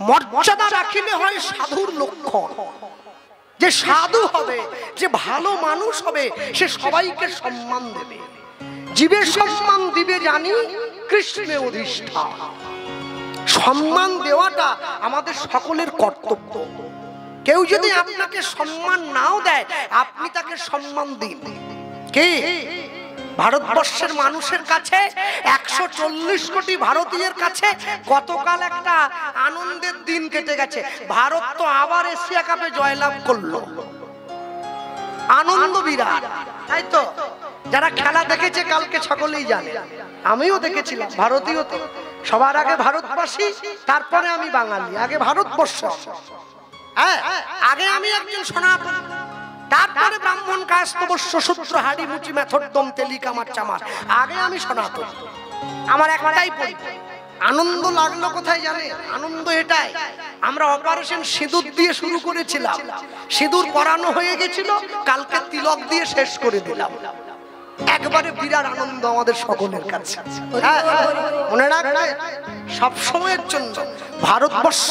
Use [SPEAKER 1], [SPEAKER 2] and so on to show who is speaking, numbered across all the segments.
[SPEAKER 1] মর্যাদা রাখিলে হয় সাধুর লক্ষণ। যে সাধু হবে, যে ভালো মানুষ হবে, সে সবাইকে সম্মান দেবে। জীবের সম্মান দিবে জানি কৃষ্ণে অধিষ্ঠান। সম্মান দেওয়াটা আমাদের সকলের কর্তব্য। কেউ যদি আপনাকে সম্মান নাও দেয়, আপনি তাকে সম্মান দিন। কে? ভারতবর্ষের মানুষের কাছে, 140 কোটি ভারতীয়ের কাছে গতকাল একটা আনন্দের দিন কেটে গেছে। ভারত তো আবার এশিয়া কাপে জয়লাভ করলো, আনন্দ বিরাট, তাই তো? যারা খেলা দেখেছে কালকে সকলেই জানে, আমিও দেখেছিলাম। ভারতীয় তো সবার আগে ভারতবাসী, তারপরে আমি বাঙালি, আগে ভারতবর্ষ। হ্যাঁ, আগে আমি একজন সনাতন, তারপরে ব্রাহ্মণ কাস্ত বৈশ্য শূদ্র হাড়ি মুচি মেথরদম তেলিকা মার চামার, আগে আমি সনাতন। আমার একটাই পরিচয়। আনন্দ লাগলো কোথায় জানে? আনন্দ এটাই, আমরা অপারেশন সিঁদুর দিয়ে শুরু করেছিলাম, সিঁদুর পরানো হয়ে গেছিল, কালকে তিলক দিয়ে শেষ করে দিলাম। একবারে বিরাট আনন্দ আমাদের সকলের কাছে। মনে রাখবে সব সময়ের জন্য, ভারতবর্ষ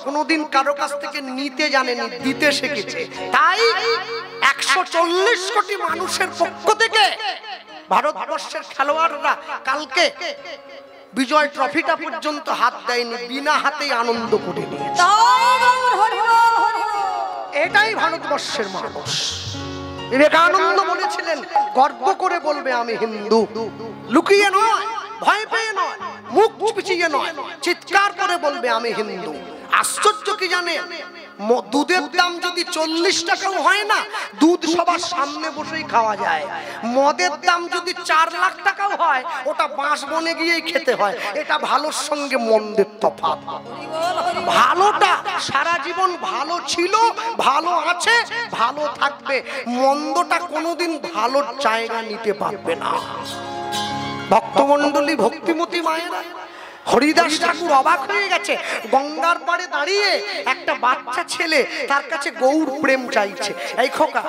[SPEAKER 1] কোনোদিন কারো কাছ থেকে নিতে জানেনি, দিতে শিখেছে। তাই 140 কোটি মানুষের পক্ষ থেকে ভারতবর্ষের খেলোয়াড়রা কালকে বিজয় ট্রফিটা পর্যন্ত হাত দেয়নি, বিনা হাতেই আনন্দ করে নিয়েছে। এটাই ভারতবর্ষের মানুষ। বিবেকানন্দ বলেছিলেন, গর্ব করে বলবে আমি হিন্দু, লুকিয়ে নয়, ভয় পেয়ে নয়, মুখ পিছিয়ে নয়, চিৎকার করে বলবে আমি হিন্দু। আশ্চর্য কি জানে, দুধের দাম যদি 40 টাকাও হয় না, দুধ সবার সামনে বসেই খাওয়া যায়। মদের দাম যদি 4 লাখ টাকাও হয়, ওটা বাঁশ বনে গিয়েই খেতে হয়। এটা ভালোর সঙ্গে মন্দের তফাৎ। ভালোটা সারা জীবন ভালো ছিল, ভালো আছে, ভালো থাকবে। মন্দটা কোনোদিন ভালোর জায়গা নিতে পারবে না। ভক্তমণ্ডলী, ভক্তিমতী মায়েরা, হরিদাস ঠাকুর অবাক হয়ে গেছে। গঙ্গার পাড়ে দাঁড়িয়ে একটা বাচ্চা ছেলে তার কাছে গৌর প্রেম চাইছে। এই খোকা,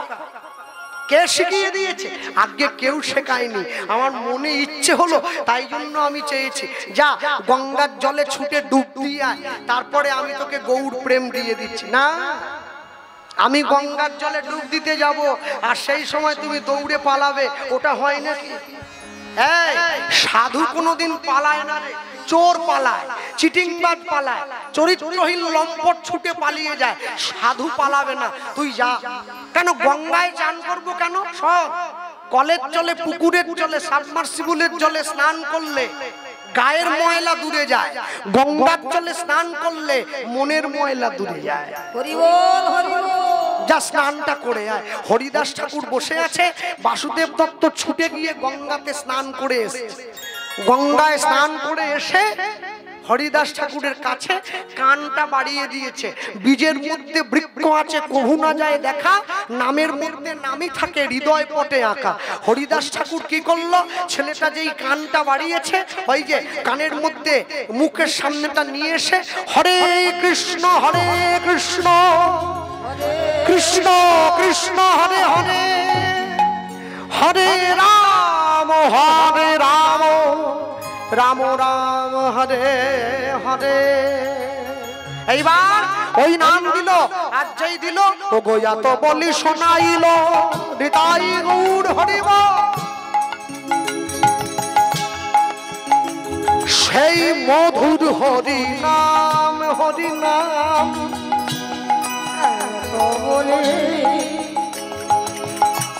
[SPEAKER 1] কে শিখিয়ে দিয়েছে? আগে কেউ শেখায়নি, আমার মনে ইচ্ছে হলো, তাই জন্য আমি চেয়েছি, যা গঙ্গার জলে ছুটে ডুব দিয়ে আয়, তারপরে আমি তোকে গৌর প্রেম দিয়ে দিচ্ছি। না, আমি গঙ্গার জলে ডুব দিতে যাব, আর সেই সময় তুমি দৌড়ে পালাবে, ওটা হয় নাকি? এই সাধু কোনোদিন পালায় না রে, চোর পালায়, চিটিংবাজ পালায়, চরিত্রহীন লম্পট ছুটে পালিয়ে যায়। সাধু পালাবে না, তুই যা। কেন গঙ্গায় চান করবো কেন? সব কলের জলে, পুকুরের জলে, সাবমার্সিবলের জলে স্নান করলে গায়ের ময়লা দূরে যায়, গঙ্গার জলে স্নান করলে মনের ময়লা দূরে যায়। হরি বল, হরি বল। যা স্নানটা করে আয়। হরিদাস ঠাকুর বসে আছে, বাসুদেব দত্ত ছুটে গিয়ে গঙ্গাতে স্নান করে এসেছে। গঙ্গায় স্নান করে এসে হরিদাস ঠাকুরের কাছে কানটা বাড়িয়ে দিয়েছে। বীজের মধ্যে বৃক্ষ আছে, কভু না যায় দেখা, নামের মধ্যে নামই থাকে, হৃদয় পটে আঁকা। হরিদাস ঠাকুর কি করলো? ছেলেটা যেই কানটা বাড়িয়েছে, ওই যে কানের মধ্যে মুখের সামনেটা নিয়ে এসে হরে কৃষ্ণ কৃষ্ণ কৃষ্ণ হরে হরে, হরে রাম রাম রাম হরে হরে। এইবার ওই নাম দিল, আর যেই দিল, ও গোয়া তো বলি শোনাইল, হৃদয় গৌর হরিব। সেই মধুর হরি নাম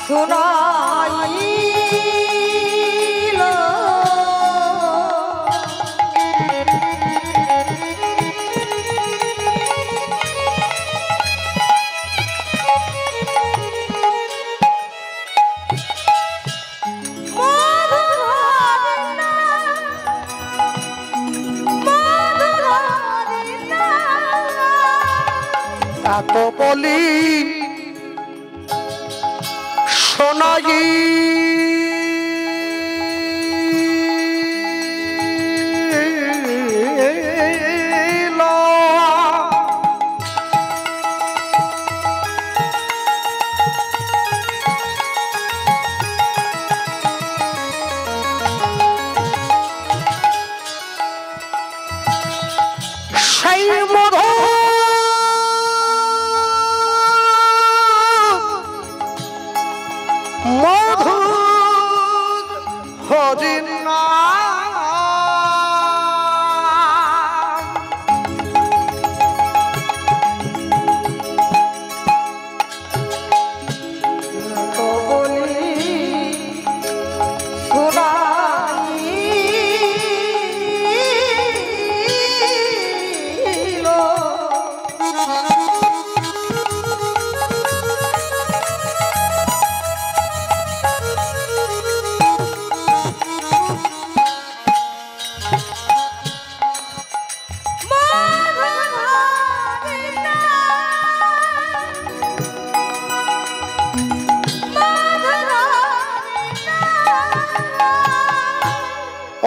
[SPEAKER 2] শোনাইল,
[SPEAKER 1] এত বলি শোনাই সেই মধুর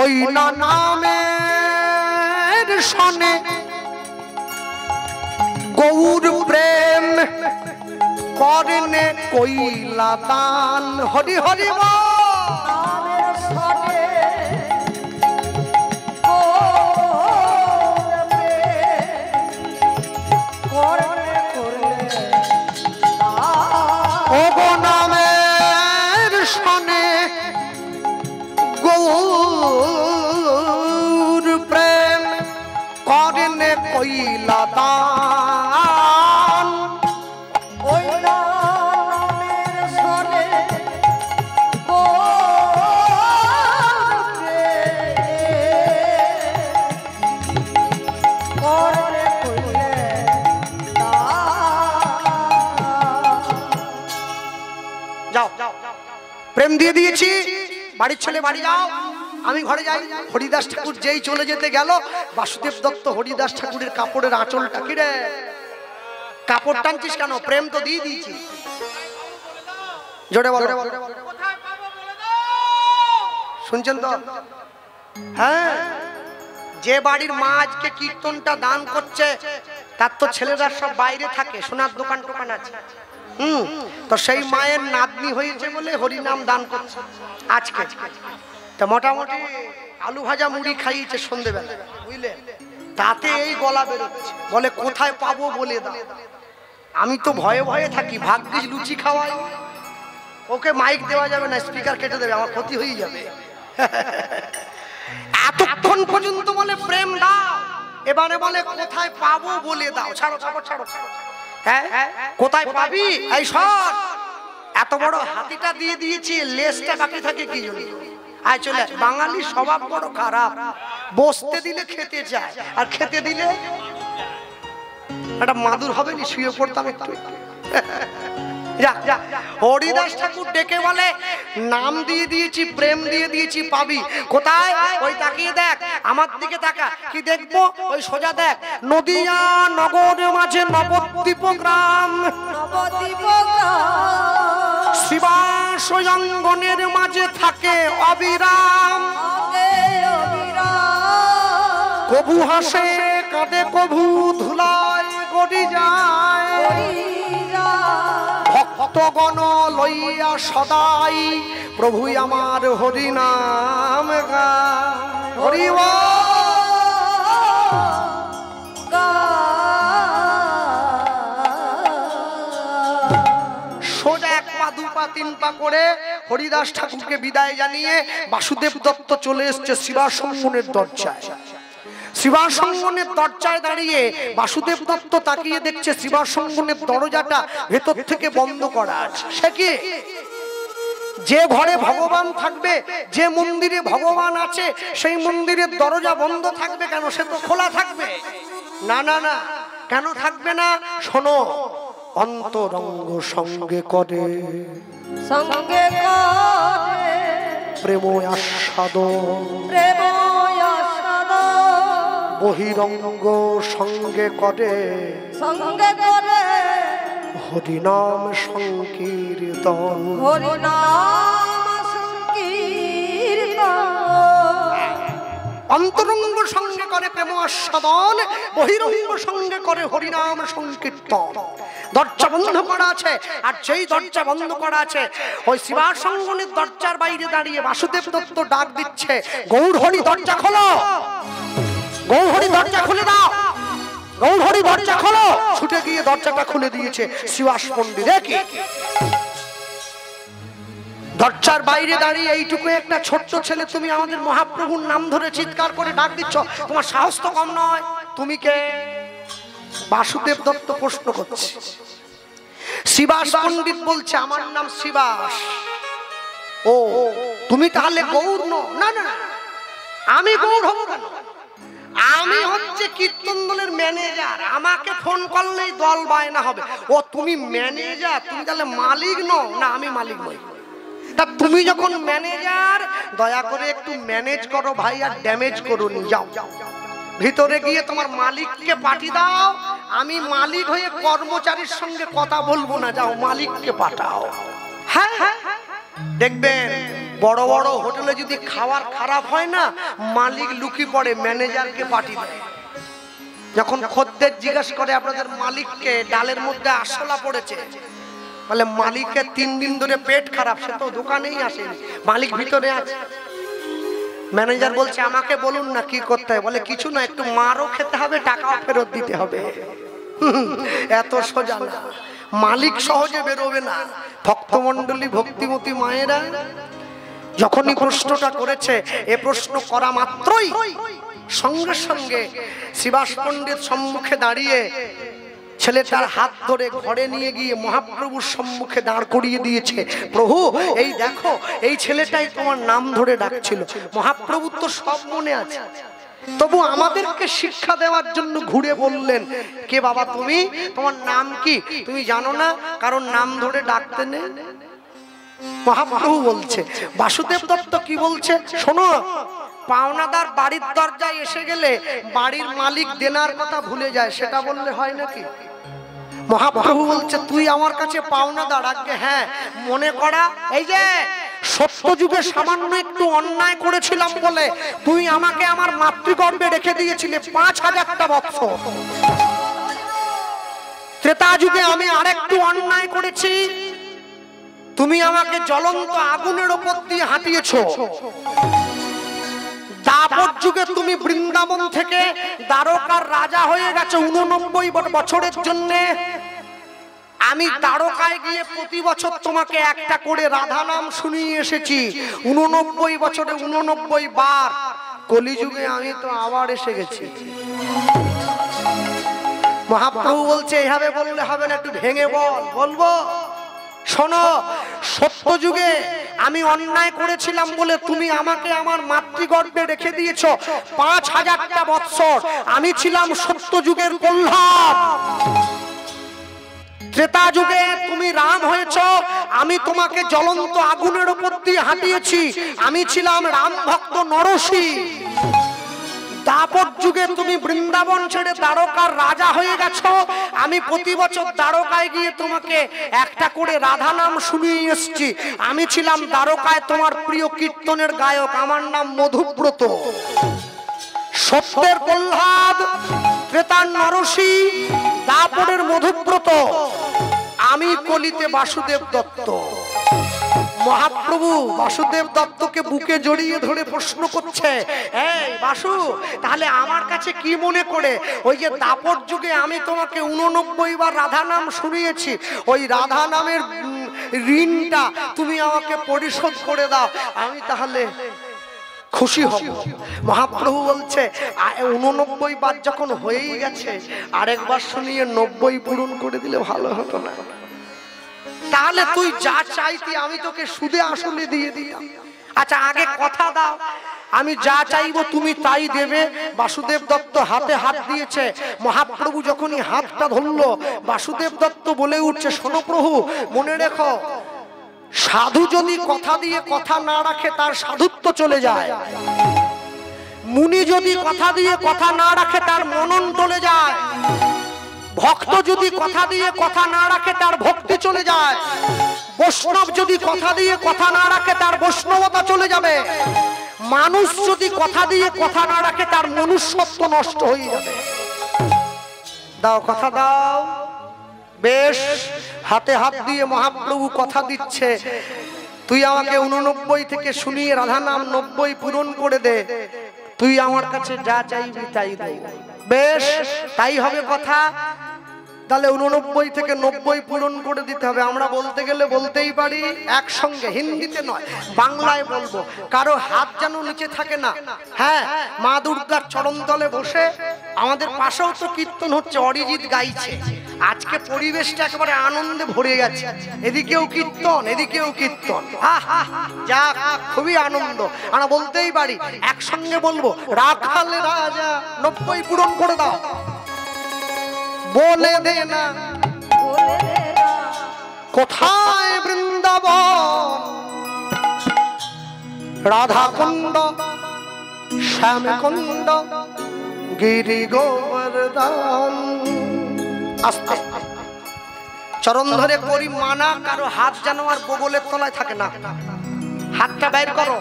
[SPEAKER 1] ওই না নামের সনে গৌর প্রেম করনে কইলা দান। হরি হরি বল।
[SPEAKER 2] নামের সনে
[SPEAKER 1] ও গো নামের সনে গৌর প্রেম করনে কইলা দান।
[SPEAKER 2] ওই নামের সনে করে কইলে
[SPEAKER 1] যাও প্রেম দিয়ে দিয়েছি, বাড়ির ছেলে বাড়ি যাও, আমি ঘরে যাই। হরিদাস ঠাকুর যেই চলে যেতে গেল, বাসুদেব দত্ত হরিদাস ঠাকুরের কাপড়ের আঁচলটা, কি রে কাপড় টানছিস কেন? প্রেম তো দিয়ে দিয়েছি। জোরে বলো, শুনছেন তো? হ্যাঁ, যে বাড়ির মা আজকে কীর্তনটা দান করছে তার তো ছেলেরা সব বাইরে থাকে, সোনার দোকান টোকান আছে। তো সেই মায়ের নাতনি হয়েছে বলে হরিনাম দান করছে আজকে। তা মোটামুটি আলু ভাজা মুড়ি খাইয়েছে সন্ধ্যেবেলা, বুঝলে? তাতে এই গলা বেরোচ্ছে, বলে কোথায় পাবো বলে দাও। আমি তো ভয়ে ভয়ে থাকি, ভাগ্যিস লুচি খাওয়াই, ওকে মাইক দেওয়া যাবে না, স্পিকার কেটে দেবে, আমার ক্ষতি হয়ে যাবে। এতক্ষণ পর্যন্ত বলে প্রেম দাও, এবারে বলে কোথায় পাবো বলে দাও। ছাড়ো ছাড়ো ছাড়ো, হ্যাঁ কোথায় পাবি? এই সর, এত বড় হাতিটা দিয়ে দিয়েছি, লেজটা বাকি থাকে কি জন্য? আয় চলে। বাঙালি স্বভাব বড় খারাপ, বসতে দিলে খেতে চায়, আর খেতে দিলে একটা মাদুর হবে নি, শুয়ে পড়তাম একটু। হরিদাস ঠাকুর ডেকে বলে নাম দিয়ে দিয়েছি, প্রেম দিয়ে দিয়েছি, পাবি কোথায়? ওই তাকিয়ে দেখ, আমার দিকে তাকা। কি দেখবো? ওই সোজা দেখ, নদিয়া নগরের মাঝে নবদ্বীপ গ্রাম, শিবাস অঙ্গনের মাঝে থাকে অবিরাম। কবু হাসে কাঁদে, কবু ধুলায় গড়ি যায়, ভক্তগণ লইয়া সদাই প্রভু আমার হরি নাম গায়। হরি সোজা এক পা দু পা তিন পা করে হরিদাস ঠাকুরকে বিদায় জানিয়ে বাসুদেব দত্ত চলে এসছে শিবাসঙ্গনের দরজায়। শিবাসঙ্গনের দরজায় দাঁড়িয়ে বাসুদেব দত্ত তাকিয়ে দেখছে শিবাসঙ্গনের দরজাটা ভেতর থেকে বন্ধ করা আছে। সে কি? যে ঘরে ভগবান থাকবে, যে মন্দিরে ভগবান আছে, সেই মন্দিরের দরজা বন্ধ থাকবে কেন? সে তো খোলা থাকবে। না না না, কেন থাকবে না? শোনো, অন্তরঙ্গ সঙ্গে করে
[SPEAKER 2] সঙ্গে করে
[SPEAKER 1] প্রেম আস্বাদ,
[SPEAKER 2] প্রেম আস্বাদ,
[SPEAKER 1] বহিরঙ্গ সঙ্গে করে
[SPEAKER 2] সঙ্গে করে
[SPEAKER 1] হরিনাম সংকীর্তন।
[SPEAKER 2] হরিনাম সংকীর্তন।
[SPEAKER 1] অন্তরঙ্গ সঙ্গে করে প্রেম আস্বাদন, বহিরঙ্গ সঙ্গে করে হরিনাম সংকীর্তন। দরজা বন্ধ করা আছে, আর যেই দরজা বন্ধ করা আছে ওই শিবাসঙ্গনের দরজার বাইরে দাঁড়িয়ে বাসুদেব দত্ত ডাক দিচ্ছে, গৌর হরি দরজা খোলো, গৌর হরি দরজা খুলে দাও, গৌর হরি দরজা খোলো। ছুটে গিয়ে দরজাটা খুলে দিয়েছে শিবাস পণ্ডিত। দেখি দরজার বাইরে দাঁড়িয়ে এইটুকু একটা ছোট্ট ছেলে, তুমি আমাদের মহাপ্রভুর নাম ধরে চিৎকার করে ডাক দিচ্ছ, তোমার সাহস তো কম নয়। তুমি কে? বাসুদেব দত্ত প্রশ্ন করছে। শিবাস পণ্ডিত বলছে, আমার নাম শিবাস। ও, তুমি তাহলে গৌর নও? না না, আমি গৌর হব কেন? আমি হচ্ছে কীর্তন দলের ম্যানেজার, আমাকে ফোন করলেই দল বায়না হবে। ও তুমি ম্যানেজার, তুমি তাহলে মালিক নও? না, আমি মালিক নই। তা তুমি যখন ম্যানেজার, দয়া করে একটু ম্যানেজ করো ভাই, আর ড্যামেজ করো নি। যাও ভিতরে গিয়ে তোমার মালিককে পাঠিয়ে দাও, আমি মালিক হয়ে কর্মচারীর সঙ্গে কথা বলবো না, যাও মালিককে পাঠাও। হ্যাঁ হ্যাঁ, দেখবেন বড় বড় হোটেলে যদি খাবার খারাপ হয় না, মালিক লুকি পড়ে ম্যানেজারকে পাঠিয়ে দেয়। যখন খদ্দের জিজ্ঞাসা করে আপনাদের মালিককে ডালের মধ্যে আরশোলা পড়েছে, বলে মালিকের 3 দিন ধরে পেট খারাপ, সে তো দোকানেই আসেনি, মালিক ভিতরে আছে। ম্যানেজার বলছে আমাকে বলুন না কি করতে হয়। বলে কিছু না, একটু মারও খেতে হবে, টাকাও ফেরত দিতে হবে। এত সোজা না, মালিক সহজে বেরোবে না। ভক্তমণ্ডলী, ভক্তিমতী মায়েরা যখনই প্রশ্নটা করেছে, এ প্রশ্ন করা মাত্রই সঙ্গে সঙ্গে শ্রীবাস পণ্ডিত সম্মুখে দাঁড়িয়ে ছেলেটার হাত ধরে ঘরে নিয়ে গিয়ে মহাপ্রভুর সম্মুখে দাঁড় করিয়ে দিয়েছে। প্রভু এই দেখো, এই ছেলেটাই তোমার নাম ধরে ডাকছিল। মহাপ্রভুর তো সব মনে আছে, তবু আমাদেরকে শিক্ষা দেওয়ার জন্য ঘুরে বললেন, কে বাবা তুমি, তোমার নাম কি, তুমি জানো না কারণ নাম ধরে ডাকতে নেই? মহাপ্রভু বলছে, বাসুদেব দত্ত কি বলছে শোনো, পাওনাদার বাড়ির দরজায় এসে গেলে বাড়ির মালিক দেনার কথা ভুলে যায়, সেটা বললে হয় নাকি? মহাপ্রভু বলছে তুই আমার কাছে পাওনাদার? আগে হ্যাঁ, মনে করা এই যে সত্য যুগে সামান্য একটু অন্যায় করেছিলাম বলে তুই আমাকে আমার মাতৃগর্ভে রেখে দিয়েছিলে 5000টা বছর। ত্রেতা যুগে আমি আরেকটু অন্যায় করেছি, তুমি আমাকে জ্বলন্ত আগুনের উপর দিয়ে হাঁটিয়েছো। দাপর যুগে তুমি বৃন্দাবন থেকে দ্বারকার রাজা হয়ে গেছো 89 বছরের জন্য। আমি দ্বারকায় গিয়ে প্রতি বছর তোমাকে একটা করে রাধা নাম শুনিয়ে এসেছি 89 বছরে 89 বার। কলিযুগে আমি তো আবার এসে গেছি। মহাপ্রভু বলছে এইভাবে বললে হবে না, একটু ভেঙে বল। বলবো শোনো, সত্য যুগে আমি অন্যায় করেছিলাম বলে তুমি আমাকে আমার মাতৃগর্ভে রেখে দিয়েছো 5000টা বৎসর। আমি ছিলাম সত্য যুগের প্রহ্লাদ। ত্রেতা যুগে তুমি রাম হয়েছো, আমি তোমাকে জ্বলন্ত আগুনের উপর দিয়ে হাঁটিয়েছি, আমি ছিলাম রাম ভক্ত নরসি। দাপর যুগে তুমি বৃন্দাবন ছেড়ে দ্বারকার রাজা হয়ে গেছো, আমি প্রতি বছর দ্বারকায় গিয়ে তোমাকে একটা করে রাধা নাম শুনিয়ে এসেছি। আমি ছিলাম দ্বারকায় তোমার প্রিয় কীর্তনের গায়ক, আমার নাম মধুব্রত। সত্যের প্রহ্লাদ, ত্রেতার নরসি, দাপরের মধুব্রত, আমি কলিতে বাসুদেব দত্ত। মহাপ্রভু বাসুদেব দত্তকে বুকে জড়িয়ে ধরে প্রশ্ন করছে, এই বাসু, তাহলে আমার কাছে কি মনে করে ওই যে দাপর যুগে আমি তোমাকে 89 বার রাধা নাম শুনিয়েছি, ওই রাধা নামের ঋণটা তুমি আমাকে পরিশোধ করে দাও, আমি তাহলে খুশি হব। মহাপ্রভু বলছে 89 বার যখন হয়েই গেছে, আরেকবার শুনিয়ে 90 পূরণ করে দিলে ভালো হতো না? তাহলে তুই যা চাইতি আমি তোকে সুদে আসলে দিয়ে দিতাম। আচ্ছা আগে কথা দাও, আমি যা চাইবো তুমি তাই দেবে। বাসুদেব দত্ত হাতে হাত দিয়েছে। মহাপ্রভু যখনই হাতটা ধরলো, বাসুদেব দত্ত বলে উঠছে, শোনো প্রভু, মনে রেখো, সাধু যদি কথা দিয়ে কথা না রাখে তার সাধুত্ব চলে যায়, মুনি যদি কথা দিয়ে কথা না রাখে তার মনন চলে যায়, ভক্ত যদি কথা দিয়ে কথা না রাখে তার ভক্তি চলে যায়, বৈষ্ণব যদি কথা দিয়ে কথা না রাখে তার বৈষ্ণবতা চলে যাবে, মানুষ যদি কথা দিয়ে কথা না রাখে তার মনুষ্যত্ব নষ্ট হয়ে যাবে। দাও কথা দাও। বেশ, হাতে হাত দিয়ে মহাপ্রভু কথা দিচ্ছে, তুই আমাকে 89 থেকে শুনিয়ে রাধা নাম 90 পূরণ করে দে, তুই আমার কাছে যা চাইবি তাই দে। বেশ, তাই হবে কথা। তাহলে 89 থেকে 90 পূরণ করে দিতে হবে। আমরা বলতে গেলে বলতেই পারি একসঙ্গে, হিন্দিতে নয় বাংলায় বলবো, কারো হাত যেন নিচে থাকে না। হ্যাঁ, মা দুর্গার চরণতলে বসে আমাদের পাশেও তো কীর্তন হচ্ছে, অরিজিৎ গাইছে। আজকে পরিবেশটা একেবারে আনন্দে ভরে গেছে, এদিকেও কীর্তন এদিকেও কীর্তন, যাক খুবই আনন্দ। আমরা বলতেই পারি একসঙ্গে বলবো, রাখাল রাজা 90 পূরণ করে দাও, বলে দে না কোথায় বৃন্দাবন, রাধা কুণ্ড শ্যাম কুণ্ড গিরি গোবর্ধন। আস্তে চরণ ধরে করি মানা, কারো হাত যেন আর বগলের তলায় থাকে না, হাতটা বের করো,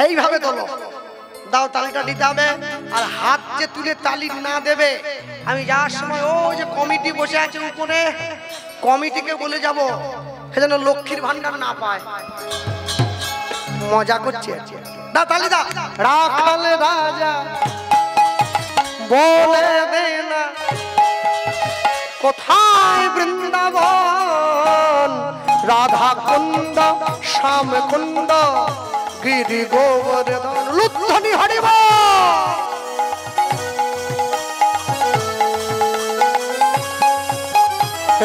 [SPEAKER 1] এইভাবে তোলো, দাও তালিটা দিতে হবে। আর হাত যে তুলে তালি না দেবে, আমি যাওয়ার সময় ওই যে কমিটি বসে আছে উপরে, কমিটিকে বলে যাব সেজন্য লক্ষ্মীর ভান্ডার না পায়। মজা করছে, দাও তালি দাও। রাখাল রাজা বলে দে না কোথায় বৃন্দাবন, রাধা কুণ্ড শ্যাম কুণ্ড গিরি গোবর্ধন। লুধ্বনি হরিব।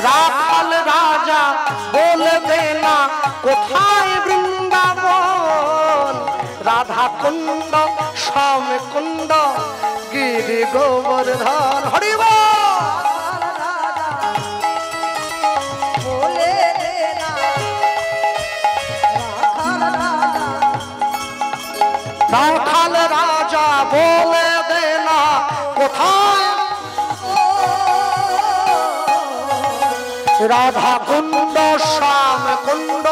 [SPEAKER 1] রাখাল রাজা বলে দে না কোথায় বৃন্দাবন, রাধা কুণ্ড শ্যাম কুণ্ড গিরি গোবর্ধন। হরিব। রাখাল রাজা বলে দে না কোথায়, রাধা কুণ্ড শ্যাম কুণ্ড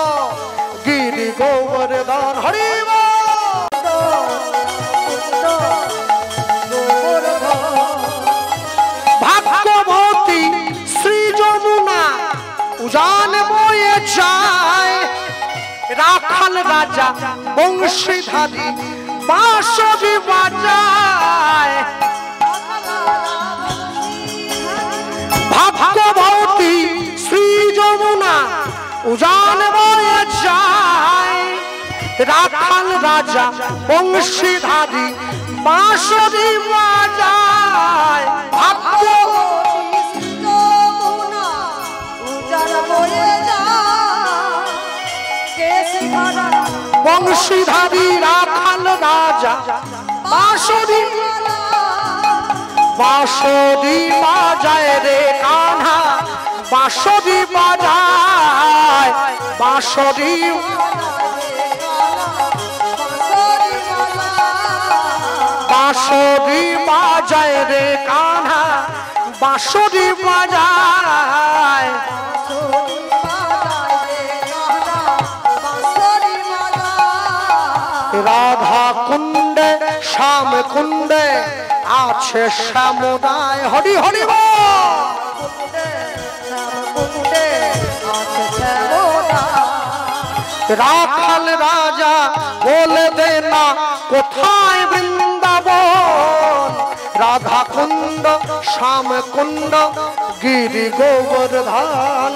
[SPEAKER 1] গিরি গোবর্ধন। হরিব। ভাগ্যবতী শ্রী যমুনা উজান বয়ে যায়, রাখাল রাজা বংশীধারী বাঁশি বাজায়। ভাগ্যবতী শ্রী যমুনা উজান বয়ে যায়, রাখাল রাজা বংশীধারী বাঁশি বাজায়। বংশীধারী রাখাল রাজা বাঁশি বাঁশি বাজায় রে কান্হা, বাঁশি বাজায়, বাঁশি বাঁশি বাজায় রে কান্হা, বাঁশি বাজায়। রাধা কুণ্ডে শ্যাম কুণ্ডে আছে শ্যামদায়। হরি হরি রাখাল রাজা বলে দে না কোথায় বৃন্দাবন, রাধা কুণ্ড শ্যাম কুণ্ড গিরি গোবর্ধন।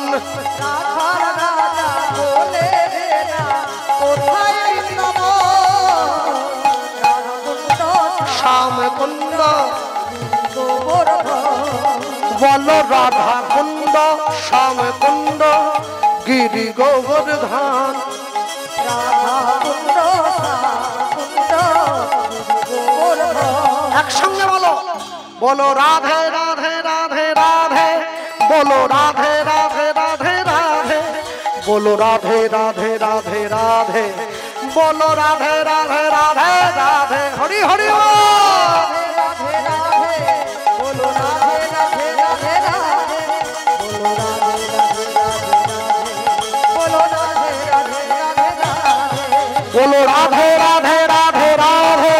[SPEAKER 2] রাখাল রাজা বলে দে না কোথায়
[SPEAKER 1] শ্যাম কুণ্ড বলো, রাধা কুণ্ড শ্যাম কুণ্ড গিরি গোবর্ধন। একসঙ্গে বলো, বলো রাধে রাধে রাধে রাধে, বলো রাধে রাধে রাধে রাধে, বলো রাধে রাধে রাধে রাধে, বলো রাধে রাধে রাধে রাধে। হরি হরি बोलो राधे राधे राधे राधे,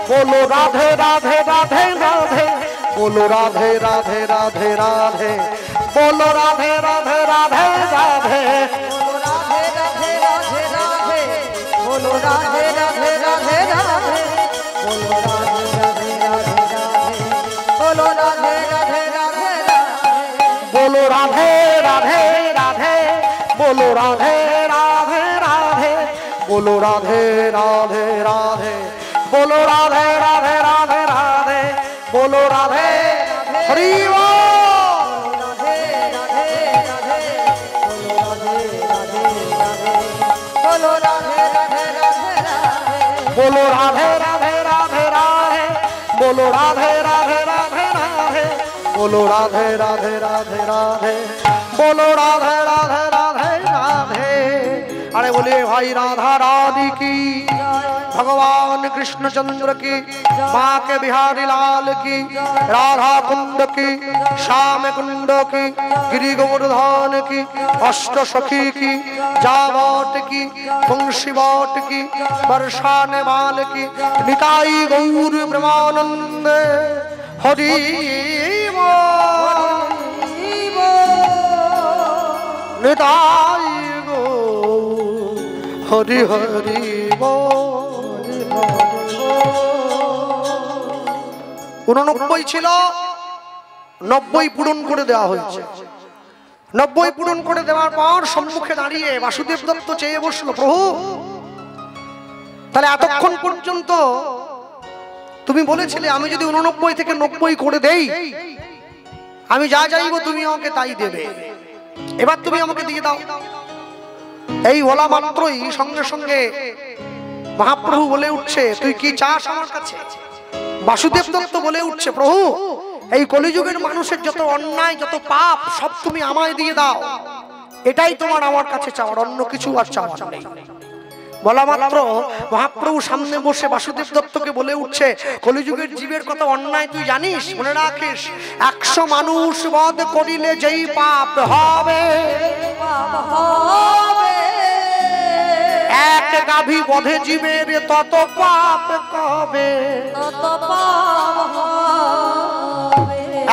[SPEAKER 1] बोलो राधे राधे राधे राधे, बोलो राधे राधे राधे राधे, बोलो राधे राधे राधे राधे,
[SPEAKER 2] बोलो राधे राधे राधे राधे, बोलो राधे राधे राधे राधे,
[SPEAKER 1] बोलो राधे राधे राधे, बोलो राधे राधे राधे, बोलो राधे राधे राधे, बोलो राधे राधे राधे राधे, बोलो राधे हरि
[SPEAKER 2] बोलो राधे राधे राधे राधे,
[SPEAKER 1] बोलो राधे राधे राधे राधे, बोलो राधे राधे राधे राधे, बोलो राधे राधे राधे राधे, बोलो राधे राधे राधे राधे। अरे बोले भाई राधा रानी की, भगवान कृष्णचंद्र की, माँ के बिहारी लाल की, राधा कुंड की, श्याम कुंड की, गिरि गोवर्धन की, अष्ट सखी की, जावट की, बंशीवट की, बरसाने वाल की, निताई गौर ब्रह्मानंद हरि निताई गौर हरि हरि बोल। 89 ছিল, 90 পূরণ করে দেওয়া হয়েছে। 90 পূরণ করে দেওয়ার পর সম্মুখে দাঁড়িয়ে বাসুদেব দত্ত চেয়ে বসলো, প্রভু তাহলে এতক্ষণ পর্যন্ত তুমি বলেছিলে আমি যদি 89 থেকে 90 করে দেই, আমি যা চাইবো তুমি আমাকে তাই দেবে, এবার তুমি আমাকে দিয়ে দাও। এই বলা মাত্রই সঙ্গে সঙ্গে মহাপ্রভু বলে উঠছে, তুই কি চাস আমার কাছে? বাসুদেব দত্ত বলে উঠছে, প্রভু এই কলিযুগের মানুষের যত অন্যায় যত পাপ সব তুমি আমায় দিয়ে দাও, এটাই তোমার আমার কাছে চাওয়ার, অন্য কিছু আর চাওয়ার নেই। বলা মাত্র মহাপ্রভু সামনে বসে বাসুদেব দত্তকে বলে উঠছে, কলিযুগের জীবের কত অন্যায় তুই জানিস? মনে রাখিস, 100 মানুষ বধ করিলে যেই পাপ হবে, এক গাভী বধে জীবের তত পাপ কবে।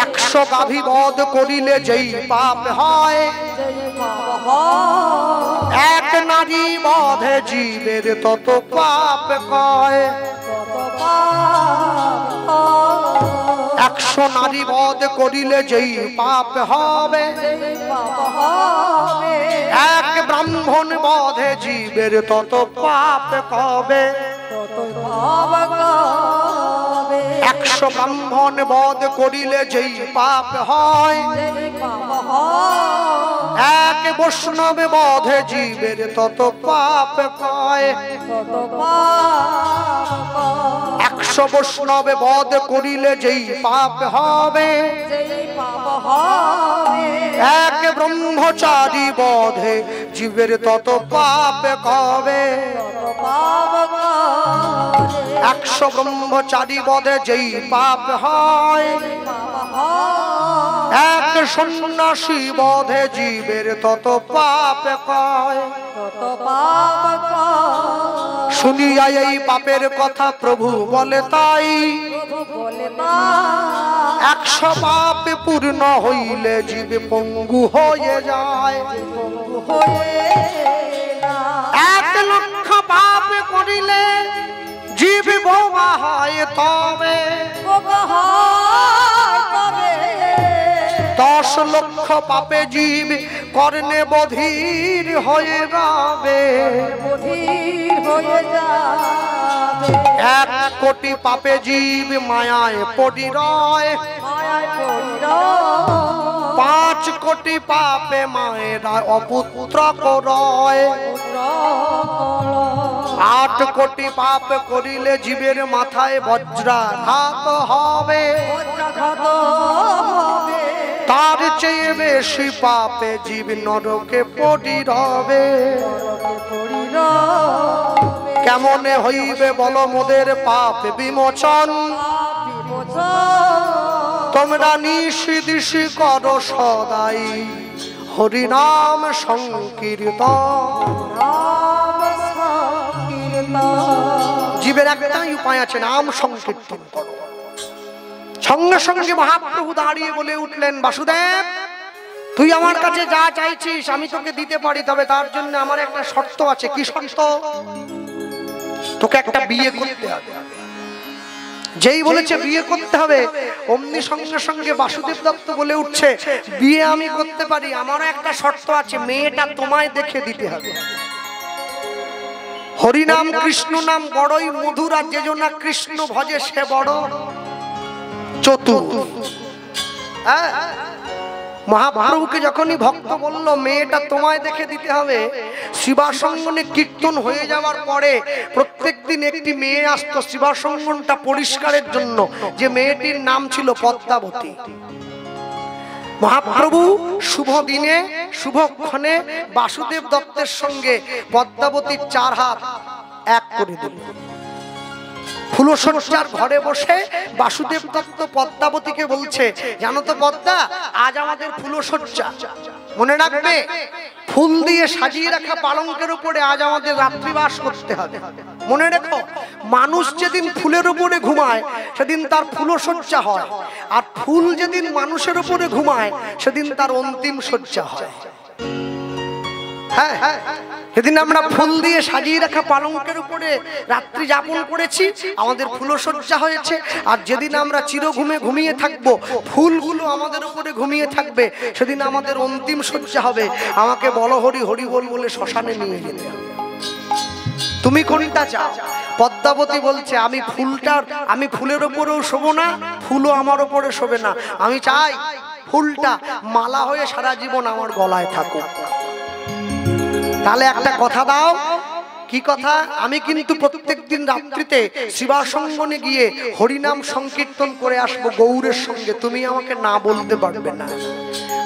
[SPEAKER 1] 100 গাভী বধ করিলে যেই পাপ হয়, এক নারী বধে জীবের তত পাপ কয়। 100 নারী বধ করিলে যেই পাপ হবে, এক ব্রাহ্মণ বধে জীবের তত পাপ কবে। 100 ব্রাহ্মণ বধ করিলে যেই পাপ হয়, এক বৈষ্ণব বধে জীবের তত পাপ কয়। 100 বৈষ্ণব বধ করিলে যেই পাপ হবে, এক ব্রহ্মচারী বধে জীবের তত পাপ কবে। 100 ব্রহ্মচারী বধে যেই পাপ হয়, এক সন্ন্যাসী বধে জীবের তত পাপ কয়। শুনিয়া এই পাপের কথা প্রভু বলে তাই, 100 পাপ পূর্ণ হইলে জীব পঙ্গু হয়ে যায়। 1 লক্ষ পাপ করিলে জীব বোবা হয় তবে, 10 লক্ষ পাপে জীব কর্ণে বধির হয়ে যাবে। 1 কোটি পাপে জীব মায়ায় পড়ি রয়, 5 কোটি পাপে মায়েরা অপুত্র করয়। 8 কোটি পাপ করিলে জীবের মাথায় বজ্রাঘাত হবে, তার চেয়ে বেশি পাপে জীব নরকে পড়ি রবে। কেমনে হইবে বল মোদের পাপ বিমোচন, তোমরা নিশি করো সদাই হরিনাম সংকীর্তন। জীবের একটাই উপায় আছে, নাম সংকীর্তন করো। সঙ্গে সঙ্গে মহাপ্রভু দাঁড়িয়ে বলে উঠলেন, বাসুদেব তুই আমার কাছে যা চাইছিস আমি তোকে দিতে পারি, তবে তার জন্য আমার একটা শর্ত আছে। কি শর্ত? তোকে একটা বিয়ে করতে হবে। যেই বলেছে বিয়ে করতে হবে, অমনি সঙ্গে সঙ্গে বাসুদেব দত্ত বলে উঠছে, বিয়ে আমি করতে পারি, আমারও একটা শর্ত আছে, মেয়েটা তোমায় দেখে দিতে হবে। হরিনাম কৃষ্ণ নাম বড়ই মধুর, আর যে জনা কৃষ্ণ ভজে সে বড় চতুর। মহাপ্রভুকে যখনই ভক্ত বলল মেয়েটা তোমায় দেখে দিতে হবে, শিবাসঙ্গনে কীর্তন হয়ে যাওয়ার পরে প্রত্যেকদিন একটি মেয়ে আসতো শিবাসঙ্গনটা পরিষ্কারের জন্য, যে মেয়েটির নাম ছিল পদ্মাবতী। মহাপ্রভু শুভ দিনে শুভক্ষণে বাসুদেব দত্তের সঙ্গে পদ্মাবতীর 4 হাত এক করে দিল। ফুলশয্যার ঘরে বসে বাসুদেব দত্ত পদ্মাবতীকে বলছে, জানো তো পদ্মা, আজ আমাদের ফুলশয্যা, মনে রাখবে ফুল দিয়ে সাজিয়ে রাখা পালঙ্কের উপরে আজ আমাদের রাত্রিবাস করতে হবে। মনে রেখো, মানুষ যেদিন ফুলের উপরে ঘুমায় সেদিন তার ফুলশয্যা হয়, আর ফুল যেদিন মানুষের উপরে ঘুমায় সেদিন তার অন্তিম শয্যা হয়। হ্যাঁ, সেদিন আমরা ফুল দিয়ে সাজিয়ে রাখা পালঙ্কের উপরে রাত্রি যাপন করেছি, আমাদের ফুলশয্যা হয়েছে। আর যেদিন আমরা চিরঘুমে ঘুমিয়ে থাকবো, ফুলগুলো আমাদের উপরে ঘুমিয়ে থাকবে, সেদিন আমাদের অন্তিম শয্যা হবে। আমাকে বলো হরি হরি বল বলে শ্মশানে নিয়ে গেলে তুমি কোনটা চাও? পদ্মাবতী বলছে, আমি ফুলের উপরেও শোবো না, ফুলও আমার উপরে শোবে না। আমি চাই ফুলটা মালা হয়ে সারা জীবন আমার গলায় থাকুক। তাহলে একটা কথা দাও। কি কথা? আমি কিন্তু প্রত্যেকদিন রাত্রিতে শিবাসঙ্গনে গিয়ে হরিনাম সংকীর্তন করে আসবো গৌরের সঙ্গে, তুমি আমাকে না বলতে পারবে না।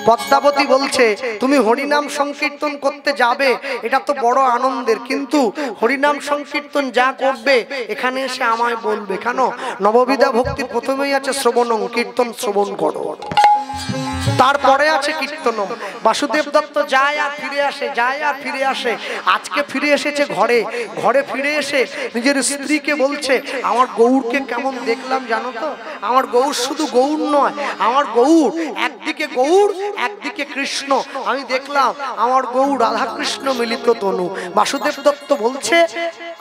[SPEAKER 1] পদ্মাবতী বলছে, তুমি হরিনাম সংকীর্তন করতে যাবে, এটা তো বড় আনন্দের, কিন্তু হরিনাম সংকীর্তন যা করবে এখানে এসে আমায় বলবে। কেন? নববিধা ভক্তির প্রথমেই আছে শ্রবণং, কীর্তন শ্রবণ করো, তারপরে আছে কীর্তনম। বাসুদেব দত্ত যায় আর ফিরে আসে, যায় আর ফিরে আসে। আজকে ফিরে এসেছে ঘরে, ঘরে ফিরে এসে নিজের স্ত্রীকে বলছে, আমার গৌরকে কেমন দেখলাম জানো তো? আমার গৌর শুধু গৌর নয়, আমার গৌর একদিকে গৌর একদিকে কৃষ্ণ। আমি দেখলাম আমার গৌর রাধা কৃষ্ণ মিলিত তনু। বাসুদেব দত্ত বলছে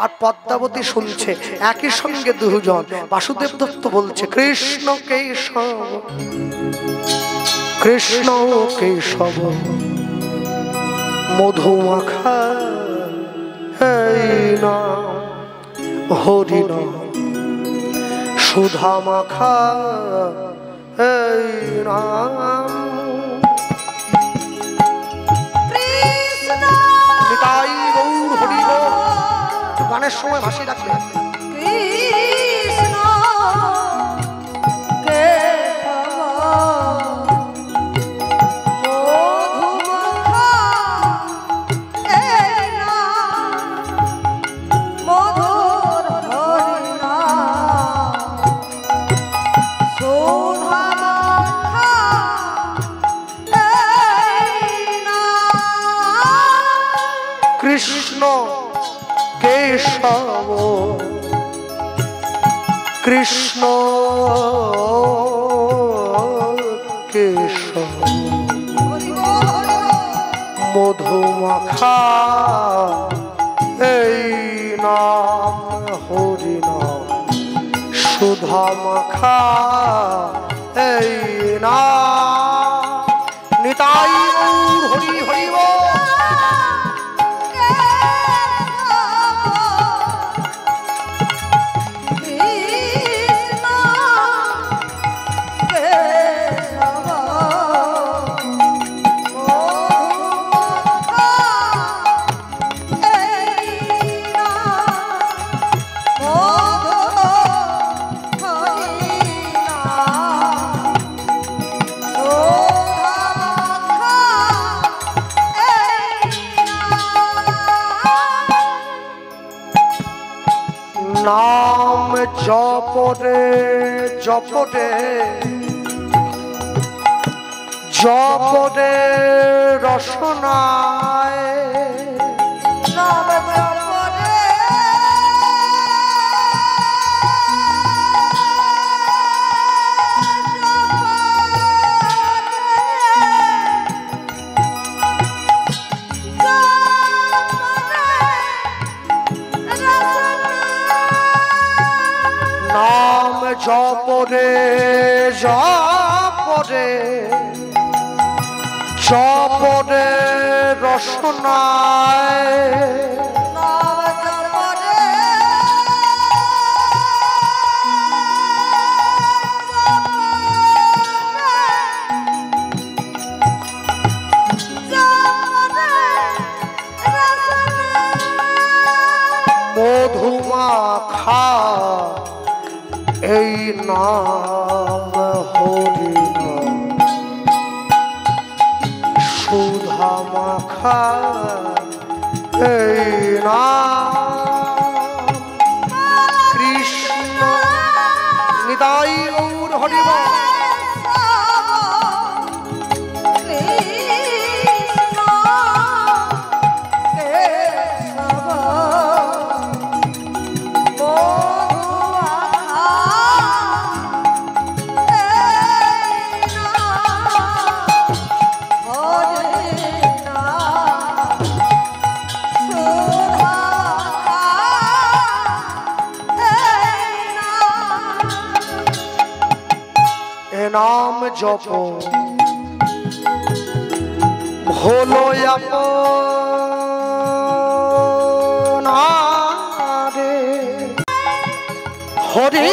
[SPEAKER 1] আর পদ্মাবতী শুনছে, একই সঙ্গে দুজন। বাসুদেব দত্ত বলছে, কৃষ্ণ কেশব, কৃষ্ণ কেশব মধুমাখা হরি নাম, সুধা মাখা নাম। নিতাই গৌর হরি বল। গানের সময় ভাসি রাখবে। কৃষ্ণ কেশব, কৃষ্ণ কেশব মধুমাখা এই নাম, হরি নাম সুধা মাখা এই নাম। নিতাই গৌর হরি হরি বল। নাম জপরে জপরে জপরে রসনায়, নাম জপরে নাম জপরে জপরে জপরে রসনায়, মধুমাখা এই নাম, হরি নাম সুধা মাখা এই নাম। কৃষ্ণ জপ হলো আপন রে হরি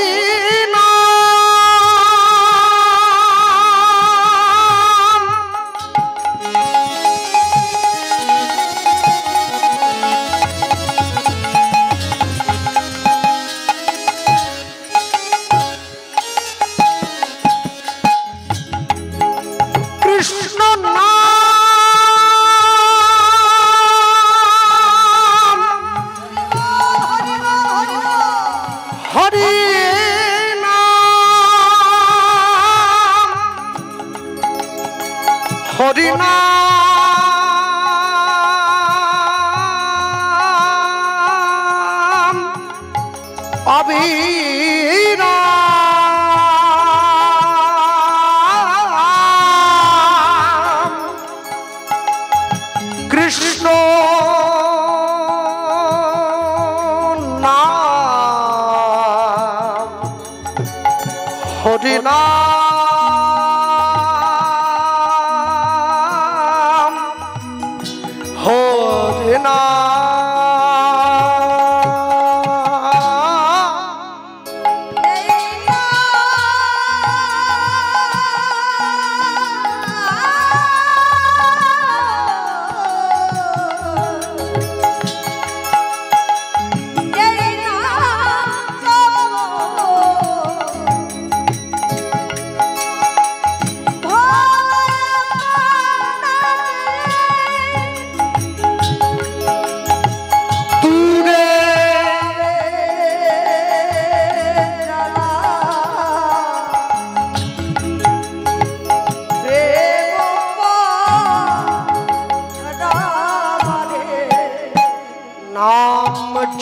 [SPEAKER 1] হরি নাম অবিরাম কৃষ্ণ নাম হরি নাম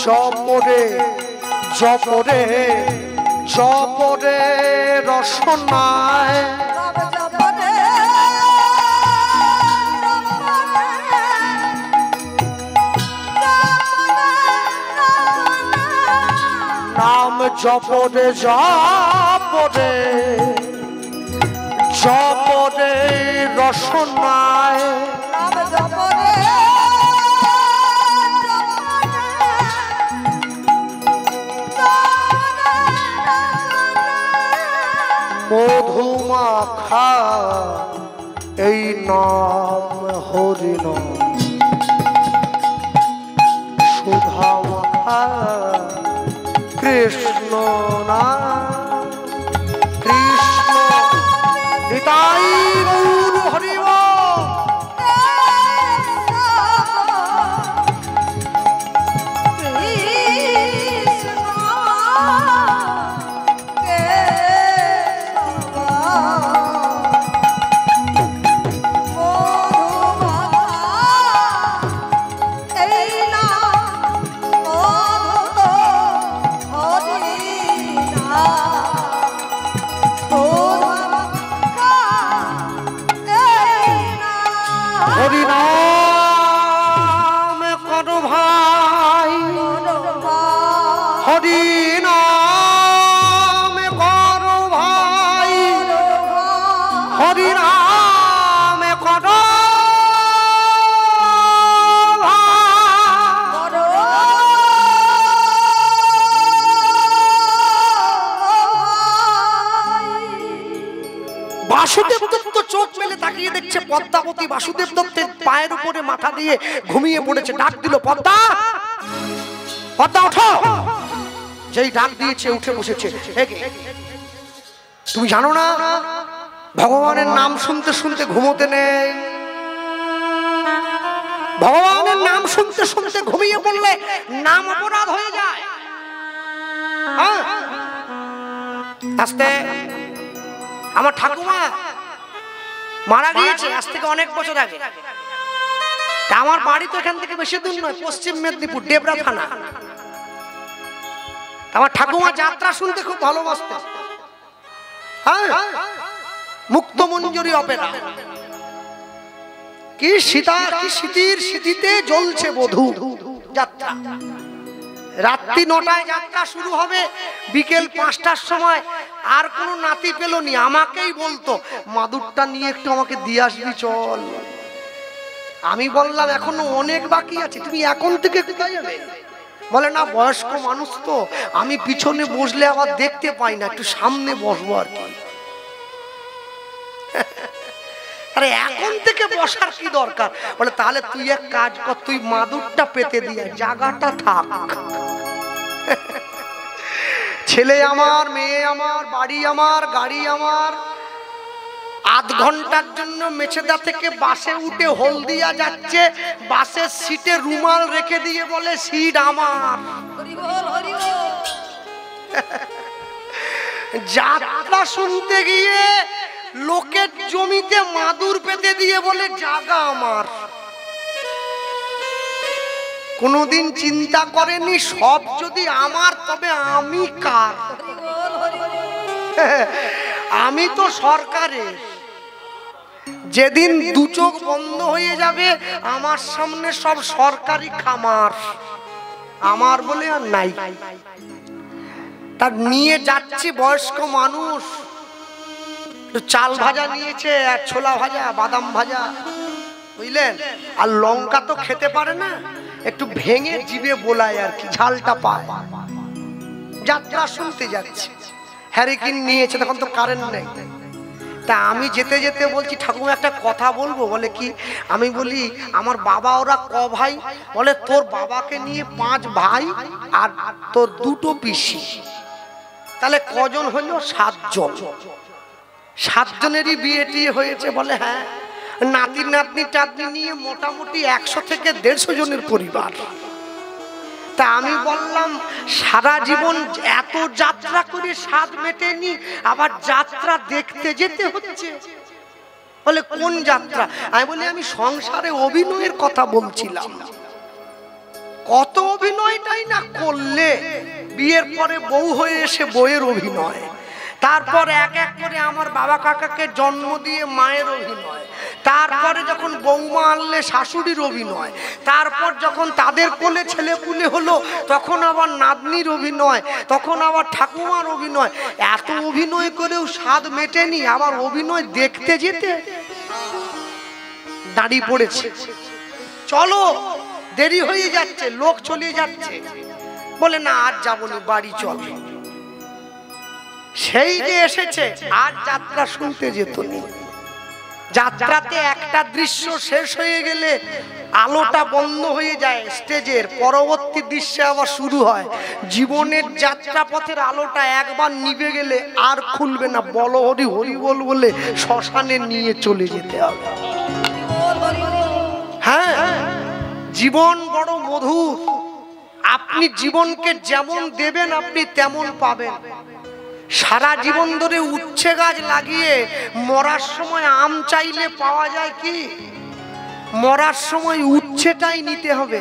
[SPEAKER 1] জপরে জপরে জপরে রসনায় নাম জপরে জপরে জপরে রসনায় মধুমাখা এই নাম হরি নাম সুধা মাখা কৃষ্ণ নাম কৃষ্ণ নিতাই গৌর হরি বাসুদেব দত্ত চোখ মেলে তাকিয়ে দেখছে পদ্মাবতী বাসুদেব দত্তের পায়ের উপরে মাথা দিয়ে ঘুমিয়ে পড়েছে। ডাক দিল, পদ্মা পদ্মা ওঠো। যেই ডাক দিয়েছে উঠে বসেছে। তুমি জানো না ভগবানের নাম শুনতে শুনতে ঘুমোতে নেই, ভগবানের নাম শুনতে শুনতে ঘুমিয়ে পড়লে নাম অপরাধ হয়ে যায়। আস্তে আমার ঠাকুমা মারা গিয়েছে আজ থেকে অনেক বছর আগে। আমার বাড়ি তো এখান থেকে বেশি দূর নয়, পশ্চিম মেদিনীপুর ডেবরা থানা। আমার ঠাকুমা যাত্রা শুনতে খুব ভালোবাসতেন। মুক্তমঞ্জরি অপেরা কি সীতা কি স্মৃতির স্মৃতিতে জ্বলছে বধূ যাত্রা। রাত্রি 9টায় যাত্রা শুরু হবে, বিকেল 5টার সময় আর কোনো নাতি পেল নি, আমাকেই বলতো মাদুরটা নিয়ে একটু আমাকে দিয়ে আসবি চল। আমি বললাম এখনো অনেক বাকি আছে, তুমি এখন থেকে কোথায় যাবে? বলে না বয়স্ক মানুষ তো, আমি পিছনে বসলে আবার দেখতে পাই না, একটু সামনে বসবো আর কি। আরে এখন থেকে বসার কি দরকার? বলে তাহলে তুই এক কাজ কর, তুই মাদুরটা পেতে দিয়ে জায়গাটা থাক। ছেলে আমার, মেয়ে আমার, বাড়ি আমার, গাড়ি আমার। আধ ঘন্টার জন্য মেছেদা থেকে বাসে উঠে হলদিয়া যাচ্ছে, বাসের সিটে রুমাল রেখে দিয়ে বলে সিট আমার। যাত্রা শুনতে গিয়ে লোকের জমিতে মাদুর পেতে দিয়ে বলে জায়গা আমার। কোনদিন চিন্তা করেনি সব যদি আমার তবে আমি কার? আমি তো সরকারের। যেদিন দু চোখ বন্ধ হয়ে যাবে আমার সামনে সব সরকারি খামার, আমার বলে আর নাই। তার নিয়ে যাচ্ছি বয়স্ক মানুষ, চাল ভাজা নিয়েছে, আর ছোলা ভাজা, বাদাম ভাজা, বুঝলেন? আর লঙ্কা তো খেতে পারে না, একটু ভেঙে জিভে বোলায় আর কি, ঝালটা পায়। যাত্রা শুনতে যাচ্ছে, হ্যারিকেন নিয়েছে, তখন তো কারেন্ট নেই। তা আমি যেতে যেতে বলছি ঠাকুমা একটা কথা বলবো। বলে কি? আমি বলি আমার বাবা ওরা ক ভাই? বলে তোর বাবাকে নিয়ে 5 ভাই আর তোর 2টো পিসি, তাহলে কজন হলো? 7 জন। 7 জনেরই বিয়ে টিয়ে হয়েছে। বলে হ্যাঁ, নাতি নাতনি টাতনি নিয়ে মোটামুটি 100 থেকে 150 জনের পরিবার। তা আমি বললাম সারা জীবন এত যাত্রা করে স্বাদ মেটেনি, আবার যাত্রা দেখতে যেতে হচ্ছে। বলে কোন যাত্রা? আমি বলি আমি সংসারে অভিনয়ের কথা বলছিলাম। কত অভিনয়টাই না করলে, বিয়ের পরে বউ হয়ে এসে বউয়ের অভিনয়, তারপর এক এক করে আমার বাবা কাকাকে জন্ম দিয়ে মায়ের অভিনয়, তারপরে যখন বৌমা আনলে শাশুড়ির অভিনয়, তারপর যখন তাদের কোলে ছেলে পুলে হলো তখন আবার নাতনির অভিনয়, তখন আবার ঠাকুমার অভিনয়। এত অভিনয় করেও স্বাদ মেটেনি, আবার অভিনয় দেখতে যেতে দাঁড়িয়ে পড়েছে। চলো, দেরি হয়ে যাচ্ছে, লোক চলে যাচ্ছে। বলে না আর যাবো না, বাড়ি চল। সেই যে এসেছে আর যাত্রা শুনতে যেত না। যাত্রাতে একটা দৃশ্য শেষ হয়ে গেলে আলোটা বন্ধ হয়ে যায় স্টেজের, পরবর্তী দৃশ্যে আবার শুরু হয়। জীবনের যাত্রা পথের আলোটা একবার নিভে গেলে আর খুলবে না। বল হরি হরি বল বলে শ্মশানে নিয়ে চলে যেতে হবে। হ্যাঁ, জীবন বড় মধুর। আপনি জীবনকে যেমন দেবেন আপনি তেমন পাবেন। সারা জীবন ধরে উচ্ছে গাছ লাগিয়ে মরার সময় আম চাইলে পাওয়া যায় কি? মরার সময় উচ্ছেটাই নিতে হবে।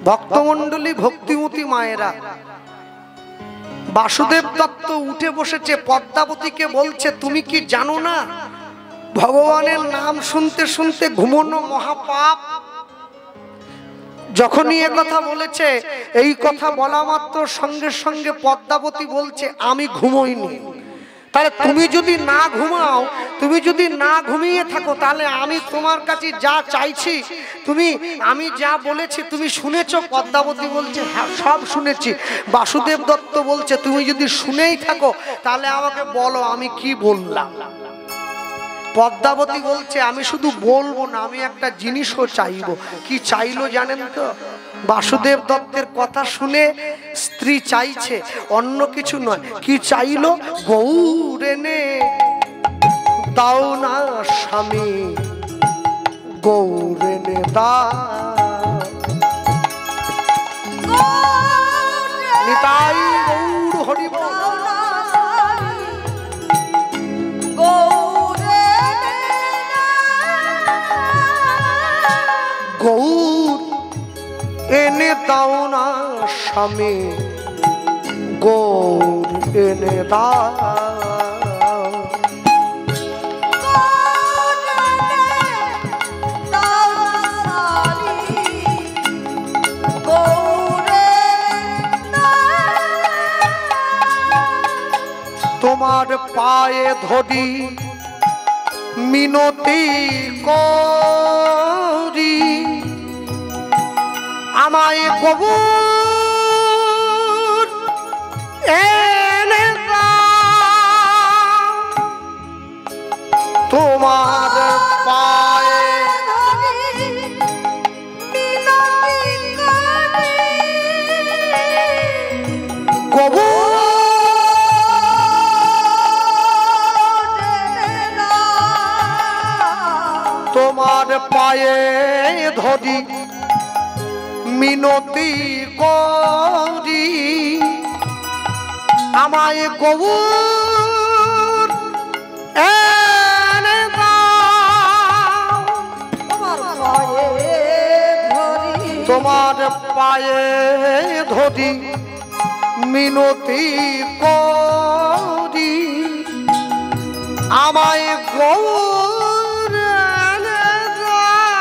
[SPEAKER 1] ভক্তমণ্ডলী, ভক্তিমতী মায়েরা, বাসুদেব দত্ত উঠে বসেছে, পদ্মাবতীকে বলছে তুমি কি জানো না ভগবানের নাম শুনতে শুনতে ঘুমানো মহাপাপ? যখনই এ কথা বলেছে, এই কথা বলা মাত্র সঙ্গে সঙ্গে পদ্মাবতী বলছে আমি ঘুমোইনি। তাহলে তুমি যদি না ঘুমাও, তুমি যদি না ঘুমিয়ে থাকো, তাহলে আমি তোমার কাছে যা চাইছি, তুমি আমি যা বলেছি তুমি শুনেছো? পদ্মাবতী বলছে হ্যাঁ সব শুনেছি। বাসুদেব দত্ত বলছে তুমি যদি শুনেই থাকো তাহলে আমাকে বলো আমি কি বললাম। পদ্মাবতী বলছে আমি শুধু বলবো না, আমি একটা জিনিসও চাইবো। কি চাইলো জানেন তো? বাসুদেব দত্তের কথা শুনে স্ত্রী চাইছে অন্য কিছু নয়। কি চাইলো? গৌরেনে দাও না স্বামী, গৌরেনে দাও। নিতাই গৌর হরি বল। গৌর এনে দাও না স্বামী, গৌর এনে দাও। তোমার পায়ে ধরি মিনতি করি আমায় কবুল এনে দাও তোমার পায়ে কবুল তোমার পায়ে ধরি মিনতি করি আমায় কবুল এনে দাও তোমার পায়ে ধরি মিনতি করি আমায় গৌর এনে দাও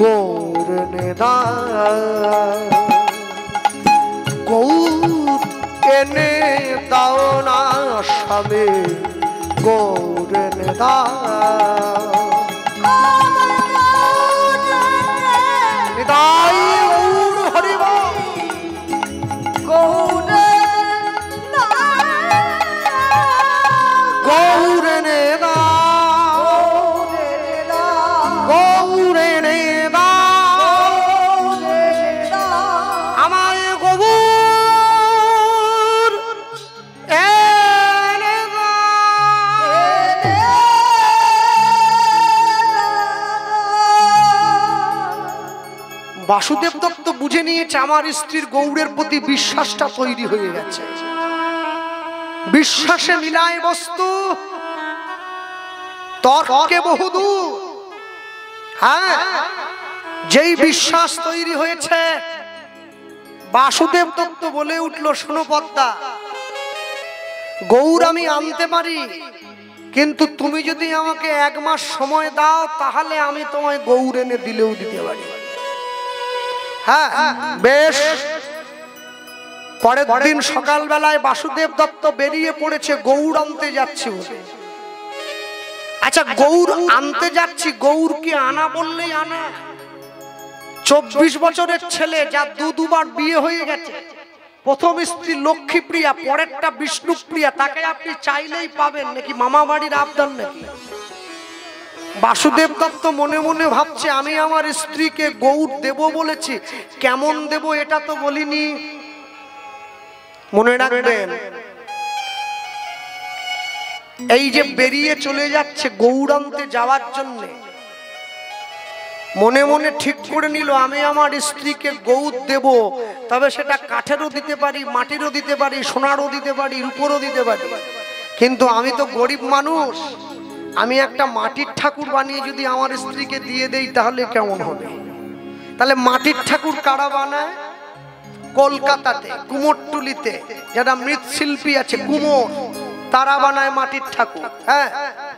[SPEAKER 1] গৌর এনে দাও গৌর এনে দাও না স্বামী গৌর এনে দাও নিতাই গৌর হরি বল গৌর এনে দাও গৌর এনে দাও আমায় গৌর এনে বাসুদেব দত্ত বুঝে নিয়েছে আমার স্ত্রীর গৌড়ের প্রতি বিশ্বাসটা তৈরি হয়ে গেছে বিশ্বাসে মিলায় বস্তু তর্কে বহুদূর হ্যাঁ যেই বিশ্বাস তৈরি হয়েছে বাসুদেব দত্ত বলে উঠলো শোনো পদ্মা গৌর আমি আনতে পারি কিন্তু তুমি যদি আমাকে 1 মাস সময় দাও তাহলে আমি তোমায় গৌর এনে দিলেও দিতে পারি হ্যাঁ বেশ পরের দিন সকালবেলায় বাসুদেব দত্ত বেরিয়ে পড়েছে গৌর আনতে যাচ্ছি আচ্ছা গৌর আনতে যাচ্ছি গৌর কি আনা বললেই আনা 24 বছরের ছেলে যার দুবার বিয়ে হয়ে গেছে প্রথম স্ত্রী লক্ষ্মীপ্রিয়া পরেরটা বিষ্ণুপ্রিয়া তাকে আপনি চাইলেই পাবেন নাকি মামা বাড়ির আবদার নাকি বাসুদেব দত্ত মনে মনে ভাবছে আমি আমার স্ত্রীকে গৌর দেব বলেছি কেমন দেব এটা তো বলিনি মনে রাখবেন এই যে বেরিয়ে চলে যাচ্ছে গৌর আনতে যাওয়ার জন্য মনে মনে ঠিক করে নিল আমি আমার স্ত্রীকে গৌর দেব তবে সেটা কাঠেরও দিতে পারি মাটিরও দিতে পারি সোনারও দিতে পারি রূপোরও দিতে পারি কিন্তু আমি তো গরিব মানুষ আমি একটা মাটির ঠাকুর বানিয়ে যদি আমার স্ত্রীকে দিয়ে দেই তাহলে কেমন হবে তাহলে মাটির ঠাকুর কারা বানায় কলকাতাতে কুমোরটুলিতে যারা মৃৎশিল্পী আছে কুমোর তারা বানায় মাটির ঠাকুর হ্যাঁ